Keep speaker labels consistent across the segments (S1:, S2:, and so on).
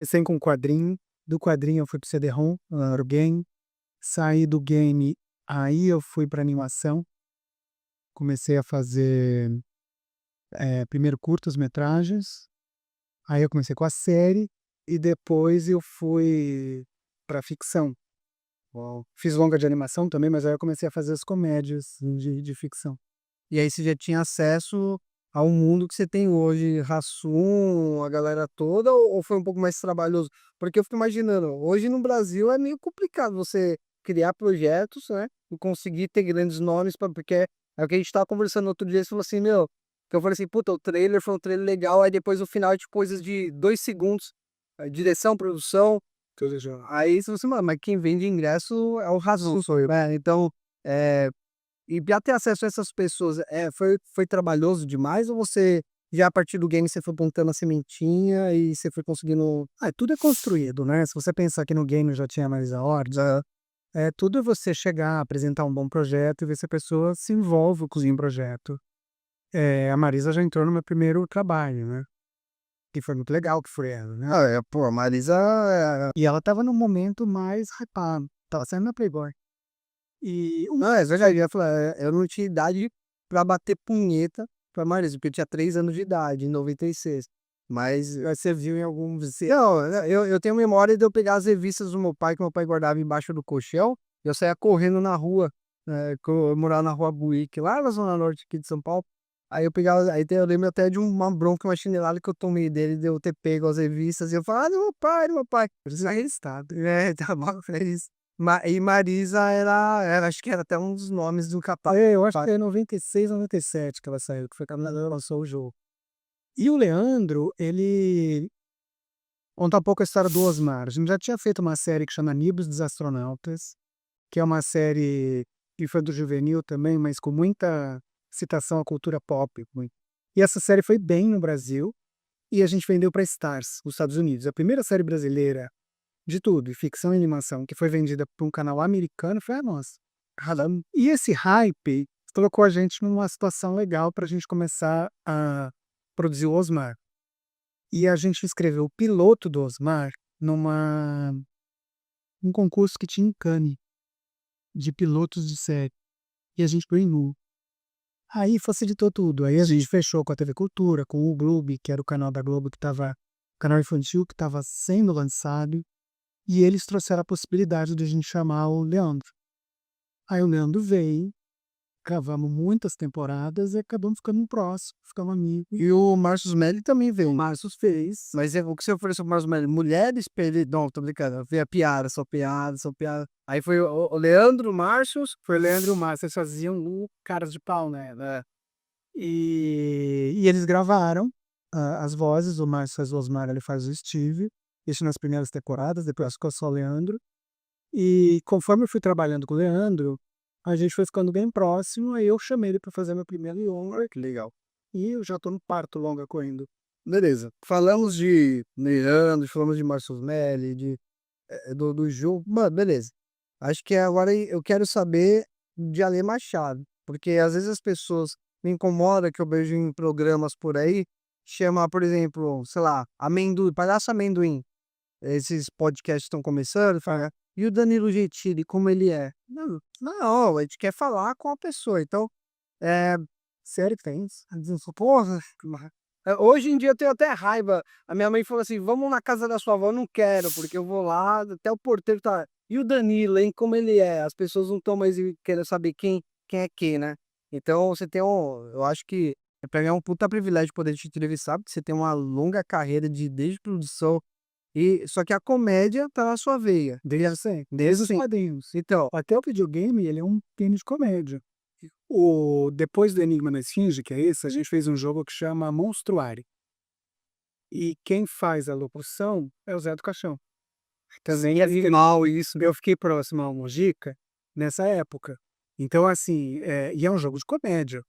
S1: Comecei com quadrinho, do quadrinho eu fui pro CD-ROM, era o game, saí do game, aí eu fui pra animação, comecei a fazer, primeiro curtas-metragens, aí eu comecei com a série, e depois eu fui pra ficção. Uau. Fiz longa de animação também, mas aí eu comecei a fazer as comédias de ficção.
S2: E aí você já tinha acesso ao mundo que você tem hoje, Hassum, a galera toda, ou foi um pouco mais trabalhoso? Porque eu fico imaginando, hoje no Brasil é meio complicado você criar projetos, né? E conseguir ter grandes nomes, porque é o que a gente tava conversando outro dia, você falou assim, meu, que eu falei assim, puta, o trailer foi um trailer legal, aí depois o final é tipo coisas de 2 segundos, direção, produção,
S1: Tudo já.
S2: aí você falou assim, mano, mas quem vende ingresso é o Hassum, sou eu, né? Então, é, e pra ter acesso a essas pessoas, foi trabalhoso demais ou você já a partir do game você foi plantando a sementinha e você foi conseguindo.
S1: Tudo é construído, né, se você pensar que no game já tinha Marisa Hort, tudo é você chegar, apresentar um bom projeto e ver se a pessoa se envolve com o projeto. A Marisa já entrou no meu primeiro trabalho, né, que foi muito legal, que foi ela, né.
S2: Pô, a Marisa
S1: E ela estava no momento mais hypado, estava saindo na Playboy. E um
S2: não, é verdade, eu ia falar, eu não tinha idade pra bater punheta pra Marisa, porque eu tinha 3 anos de idade, em 96. Mas
S1: você viu em alguns
S2: não, eu tenho memória de eu pegar as revistas do meu pai, que meu pai guardava embaixo do colchão, e eu saía correndo na rua, que eu morava na Rua Buíque, lá na zona norte aqui de São Paulo. Aí eu pegava, eu lembro até de uma bronca, uma chinelada que eu tomei dele, de eu ter pego as revistas, e eu falava: "Ah, do meu pai, do meu pai".
S1: já registrado.
S2: Tá bom, é isso. E Marisa era acho que era até um dos nomes do capa
S1: Eu acho que é 96, 97 que ela saiu, que foi quando ela lançou o jogo. E o Leandro, ele conta um pouco a história do Osmar. A gente já tinha feito uma série que chama Nibos dos Astronautas, que é uma série que foi do juvenil também, mas com muita citação à cultura pop. E essa série foi bem no Brasil e a gente vendeu para Stars, os Estados Unidos. A primeira série brasileira de tudo, ficção e animação, que foi vendida para um canal americano foi a nossa.
S2: Caramba.
S1: E esse hype colocou a gente numa situação legal para a gente começar a produzir o Osmar. E a gente escreveu o piloto do Osmar numa um concurso que tinha em Cannes, de pilotos de série, e a gente ganhou. Aí facilitou tudo, aí a gente fechou com a TV Cultura, com o Gloob, que era o canal da Globo que estava canal infantil que estava sendo lançado, e eles trouxeram a possibilidade de a gente chamar o Leandro. Aí o Leandro veio, gravamos muitas temporadas e acabamos ficando próximos, ficamos amigos.
S2: E o Márcio Smelly também
S1: O
S2: veio.
S1: Márcio fez.
S2: Mas o que você ofereceu pro Márcio Smelly? Mulheres pra ele não, tô brincando, veio a piada, só piada, só piada. Aí foi o Leandro, o Márcios.
S1: Foi o Leandro e o Márcio, eles faziam o Caras de Pau, né? E eles gravaram as vozes, o Márcio faz o Osmar, ele faz o Steve, isso nas primeiras temporadas, depois ficou só o Leandro. E conforme eu fui trabalhando com o Leandro, a gente foi ficando bem próximo, aí eu chamei ele para fazer meu primeiro longa,
S2: Que legal.
S1: e eu já tô no parto longa correndo.
S2: Beleza. Falamos de Leandro, falamos de Márcio Smelly, do Ju. Mano, beleza. Acho que agora eu quero saber de Alê Machado, porque às vezes as pessoas me incomodam que eu vejo em programas por aí, chama, por exemplo, sei lá, amendoim, palhaço amendoim. Esses podcasts estão começando, fala, e o Danilo Gentili, como ele é? Não, não, a gente quer falar com a pessoa. Então, é,
S1: Sério que tem isso?
S2: porra, hoje em dia eu tenho até raiva. A minha mãe falou assim: vamos na casa da sua avó. Eu não quero, porque eu vou lá, até o porteiro tá. E o Danilo, hein? Como ele é? As pessoas não estão mais querendo saber quem é quem, né? Então você tem um. Eu acho que pra mim é um puta privilégio poder te entrevistar, porque você tem uma longa carreira desde produção. Só que a comédia tá na sua veia.
S1: Desde sempre,
S2: Desde
S1: desde os
S2: sim.
S1: quadrinhos.
S2: Então,
S1: Até o videogame, ele é um game de comédia. Depois do Enigma na Esfinge, que é esse, a gente fez um jogo que chama Monstruário. E quem faz a locução é o Zé do Caixão.
S2: também é mal isso.
S1: Eu fiquei próximo ao Mojica nessa época. Então, assim, e é um jogo de comédia.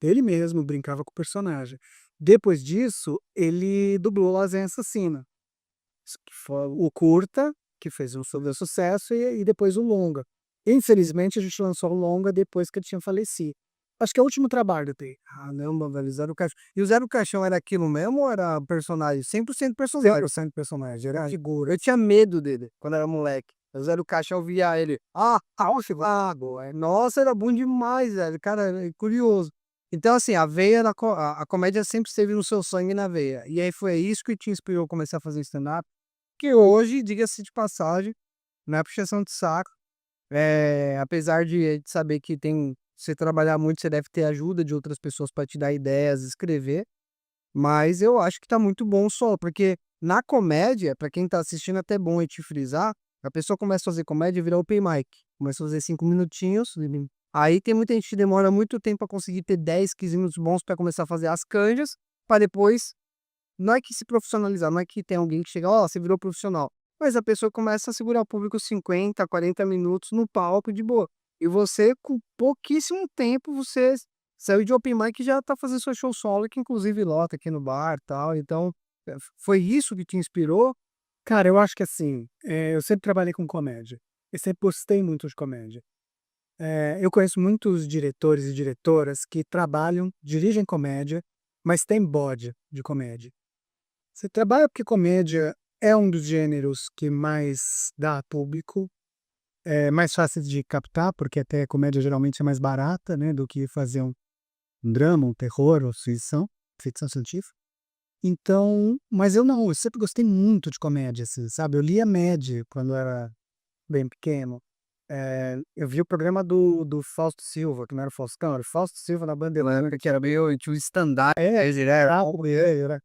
S1: Ele mesmo brincava com o personagem. Depois disso, ele dublou Lasanha Assassina. Que foi o curta, que fez um super sucesso, e depois o longa. Infelizmente, a gente lançou o longa depois que ele tinha falecido. Acho que é o último trabalho dele.
S2: Caramba, velho, Zé do Caixão. E o Zé do Caixão era aquilo mesmo ou era personagem? 100% personagem.
S1: 100% personagem, era figura.
S2: Eu tinha medo dele quando era moleque. O Zé do Caixão, eu via ele. Oxe, vago. Nossa, era bom demais, velho. Cara, é curioso. Então, assim, a veia a comédia sempre esteve no seu sangue e na veia. E aí foi isso que te inspirou a começar a fazer stand-up. Que hoje, diga-se de passagem, não é puxação de saco. Apesar de saber que tem. Você trabalhar muito, você deve ter ajuda de outras pessoas para te dar ideias, escrever. Mas eu acho que tá muito bom o solo, porque na comédia, pra quem tá assistindo, é até bom eu te frisar, a pessoa começa a fazer comédia e vira open mic. Começa a fazer 5 minutinhos, aí tem muita gente que demora muito tempo pra conseguir ter 10, 15 minutos bons pra começar a fazer as canjas, pra depois, não é que se profissionalizar, não é que tem alguém que chega, ó, você virou profissional, mas a pessoa começa a segurar o público 50, 40 minutos no palco de boa. E você, com pouquíssimo tempo, você saiu de open mic e já tá fazendo seu show solo, que inclusive lota aqui no bar, e tal. Então, foi isso que te inspirou?
S1: Cara, eu acho que assim, eu sempre trabalhei com comédia. Eu sempre gostei muito de comédia. Eu conheço muitos diretores e diretoras que trabalham, dirigem comédia, mas têm bode de comédia. Você trabalha porque comédia é um dos gêneros que mais dá público, é mais fácil de captar, porque até comédia geralmente é mais barata, né, do que fazer um drama, um terror ou ficção científica. Então, mas eu não, eu sempre gostei muito de comédia, assim, sabe? Eu lia Mad quando eu era bem pequeno. Eu vi o programa do Fausto Silva, que não era o Faustão, era o Fausto Silva na
S2: Eu
S1: Bandeirante.
S2: lembro que era meio, tinha um stand-up, ele
S1: Era.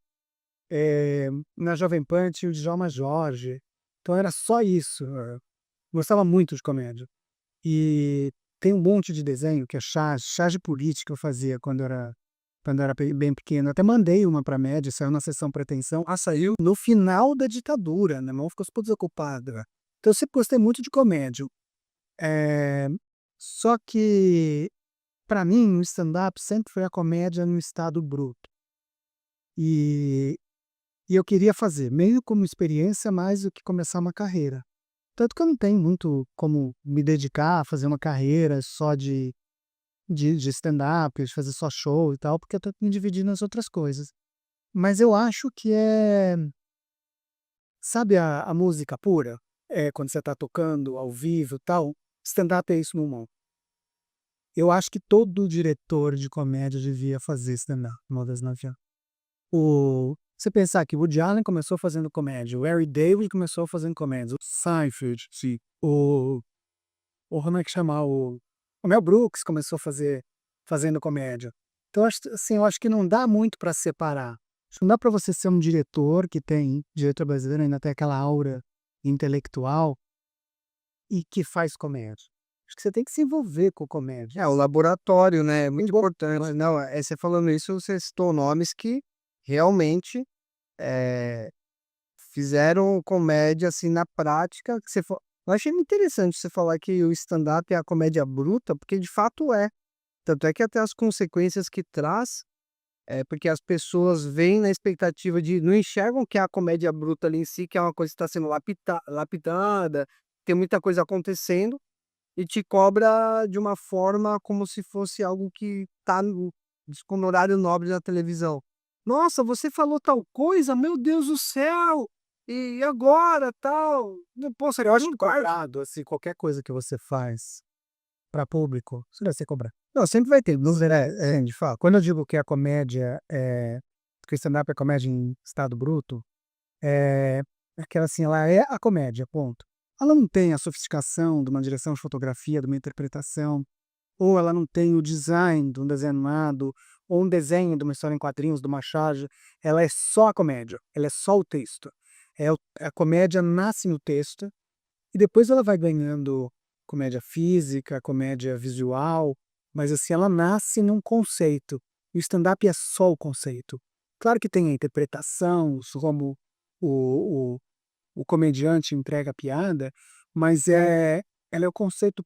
S1: Na Jovem Pan tinha o Djalma Jorge. Então era só isso. Gostava muito de comédia. E tem um monte de desenho que é chás de política eu fazia quando eu era bem pequeno. Até mandei uma pra média, saiu na sessão pretensão. Saiu no final da ditadura, né? Minha mão ficou super desocupada. Então eu sempre gostei muito de comédia. Eh, Só que, pra mim, o stand-up sempre foi a comédia no estado bruto. E, e eu queria fazer, meio como experiência, mais do que começar uma carreira. Tanto que eu não tenho muito como me dedicar a fazer uma carreira só de stand-up, de fazer só show e tal, porque eu tô me dividindo nas outras coisas. Mas eu acho que sabe a música pura? Quando você tá tocando ao vivo e tal, stand-up é isso no humor. Eu acho que todo diretor de comédia devia fazer stand-up, Modern Navian. Você pensar que o Woody Allen começou fazendo comédia, o Harry David começou fazendo comédia, o Seinfeld, sim. Como é que chama? O Mel Brooks começou fazendo comédia. Então, assim, eu acho que não dá muito para separar. Acho que não dá para você ser um diretor brasileiro ainda tem aquela aura intelectual e que faz comédia. Acho que você tem que se envolver com comédia.
S2: o laboratório, né, é muito importante. Não, você falando isso, você citou nomes que realmente, eh, fizeram comédia, assim, na prática, que eu achei muito interessante você falar que o stand-up é a comédia bruta, porque de fato é. Tanto é que até as consequências que traz, porque as pessoas vêm na expectativa de não enxergam que é a comédia bruta ali em si, que é uma coisa que está sendo lapidada, tem muita coisa acontecendo, e te cobra de uma forma como se fosse algo que tá no horário nobre da televisão. "Nossa, você falou tal coisa? Meu Deus do céu! E agora, tal?" Pô, você
S1: Eu acho
S2: não
S1: que
S2: vai.
S1: cobrado, assim, qualquer coisa que você faz para público, você deve ser cobrado. Não, sempre vai ter dúvida, né, de fato. Quando eu digo que a comédia que o stand-up é comédia em estado bruto, é aquela assim, ela é a comédia, ponto. Ela não tem a sofisticação de uma direção de fotografia, de uma interpretação, ou ela não tem o design de um desenho animado, ou um desenho de uma história em quadrinhos, de uma charge. Ela é só a comédia, ela é só o texto. A comédia nasce no texto, e depois ela vai ganhando comédia física, comédia visual, mas assim, ela nasce num conceito. E o stand-up é só o conceito. Claro que tem a interpretação, como o, o, o comediante entrega a piada, mas ela é o conceito